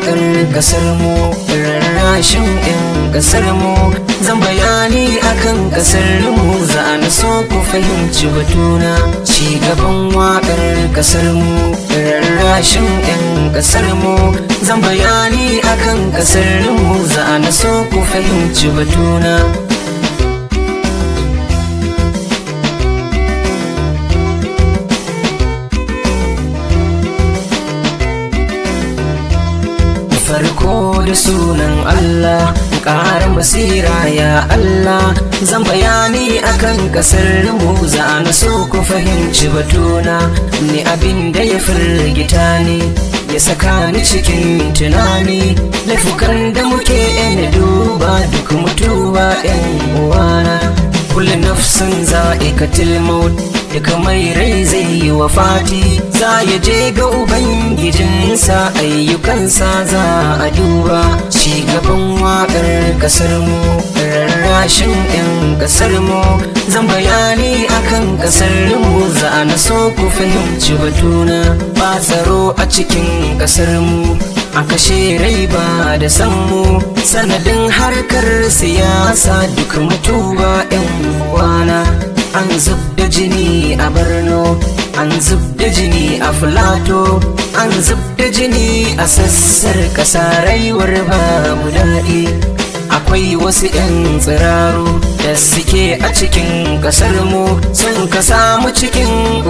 waƙar ƙasar mu, rarrashin 'yan ƙasar mu, zan bayani akan ƙasar mu, za na so ku fahimci batuna. Ci gaban waƙar ƙasar mu, rarrashin 'yan ƙasar mu, zan bayani akan ƙasar mu, za na so ku fahimci batuna. Farko da sunan Allah, ƙaran basira ya Allah, zan bayani akan ƙasar mu, za na so ku fahimci batuna. Ni abin da ya firgita ni, ya saka ni cikin tunani, laifukan da muke na duba duk mutuwa 'yan uwana. Kullu nafsin za'iqatul maut, duka mai rai zai yi wafati, za ya je ga ubangijinsa, ayyukansa za a duba. Ci gaban waƙar ƙasar mu, rarrashin 'yan ƙasar mu, zan bayani akan ƙasar mu, za na so ku fahimci batuna. Ba tsaro a cikin ƙasar mu, a kashe rai ba da san mu, sanadin harkar siyasa duk mutuwa 'yan uwana. An zub da jini a Borno, an zub da jini a Filato, an zub da jini a sassar ƙasa, rayuwar babu daɗi. Akwai wasu 'yan tsiraru da suke a cikin ƙasar mu, sun ka samu cikin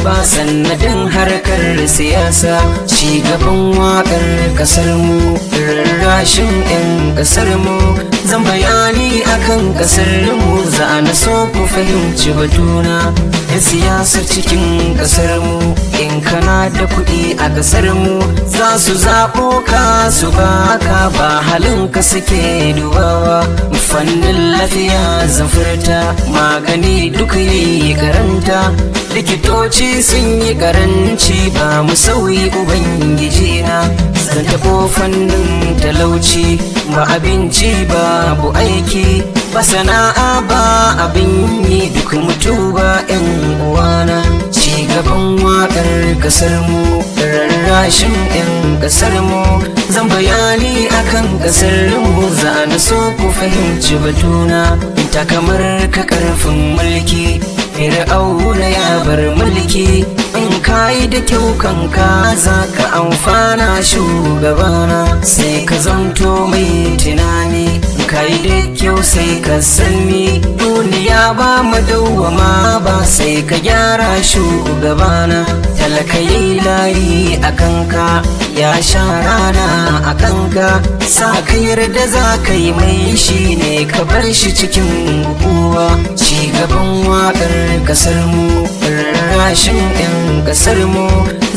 ba sanadin harkar siyasa. Ci gaban waƙar ƙasar mu, rarrashin 'yan ƙasar mu, zan bayani akan ƙasar mu, za na so ku fahimci batuna. 'Yan siyasar cikin ƙasar mu, in kana da kuɗi a ƙasar mu, za su zaɓo ka su baka, ba halin ka suke dubawa. Fannin lafiya zafirta, magani duk yi karanta, likitoci sun yi karanci, ba mu sauyi ubangiji na. Zan taɓo fannin talauci, ba abinci babu aiki, ba sana'a ba abin yi, duk mutuwa 'yan uwana. Ci gaban waƙar ƙasar mu, rarrashin 'yan ƙasar mu, zan bayani akan ƙasar mu, za na so ku fahimci batuna. Ta kamar ka ƙarfin mulki, Fir'auna ya bar mulki, in kayi da kyau kanka za ka amfana shugabana. Sai ka zamto mai tunani, kayi da kyau sai ka sani, duniya ba madawwama ba, sai ka gyara shugabana. Talaka yi layi a kanka, ya sha rana a kanka, sa ka yarda za ka yi mai shi ne, ka bar shi cikin kowa. Ci gaban waƙar ƙasar mu, rarrashin 'yan ƙasar mu,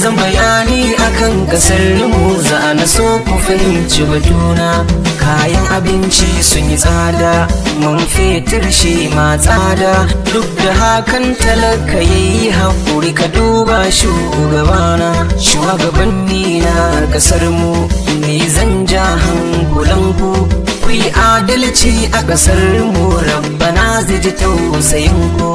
zan bayani akan ƙasar mu, za na so ku fahimci batuna. Kayan abinci sun yi tsada, man fetur shi ma tsada, duk da hakan talaka yayi haƙuri, ka duba shugabana. Shugabanni na ƙasar mu, ni zan ja hankulanku, ku yi adalci a ƙasar mu, rabbana zai ji tausayin ku.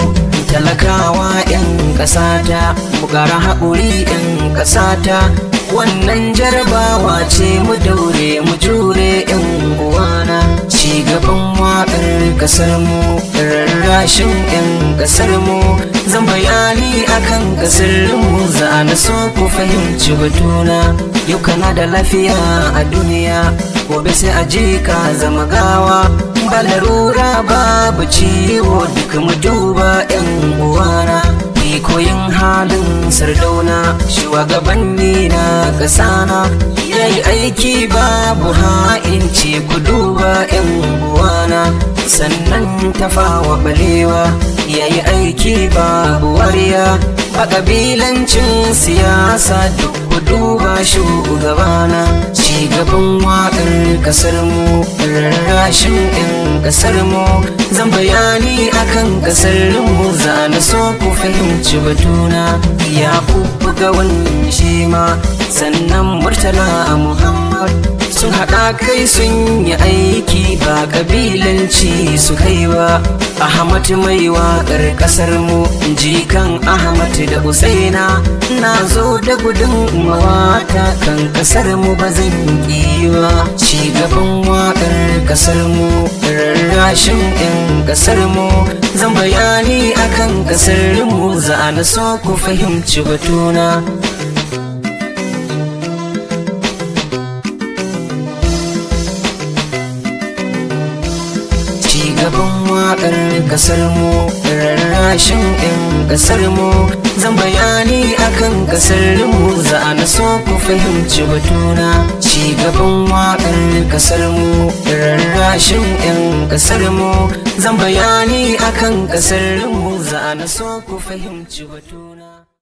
Talakawa 'yan ƙasata, mu ƙara haƙuri 'yan ƙasata, wannan jarabawa ce, mu daure mu jure 'yan uwana. Ci gaban waƙar ƙasar mu, rarrashin 'yan ƙasar mu, zan bayani akan ƙasar mu, za na so ku fahimci batuna. Yau kana da lafiya a duniya, gobe sai a je ka zama gawa, ba larura babu ciwo, duk mu duba 'yan uwana. Koyin halin Sardauna, shugabanni na ƙasana, yayi aiki babu ha'inci, ku duba 'yan uwana. Sannan Tafawa Balewa, yayi aiki babu wariya, ba ƙabilancin siyasa, duk ku duba shugabana. Ci gaban waƙar ƙasar mu, rarrashin 'yan ƙasar mu, zan bayani akan ƙasar mu, za na so ku fahimci batuna. Ya buga wannan shi ma, sannan Murtala Muhammad, sun haɗa kai sun yi aiki ba ƙabilanci su kai ba. Ahmad mai waƙar ƙasar mu jikan Ahmad da Usaina, na zo da gudun mawata kan ƙasar mu ba zan ƙi ba. Ci gaban waƙar ƙasar mu, rarrashin 'yan ƙasar mu, zan bayani akan ƙasar mu, za na so ku fahimci batuna. Cigaban waƙar ƙasar mu, rarrashin 'yan ƙasar mu, zan bayani akan ƙasar mu, za na so ku fahimci batuna. Cigaban waƙar ƙasar mu, rarrashin 'yan ƙasar mu, zan bayani akan ƙasar mu, za na so ku fahimci batuna.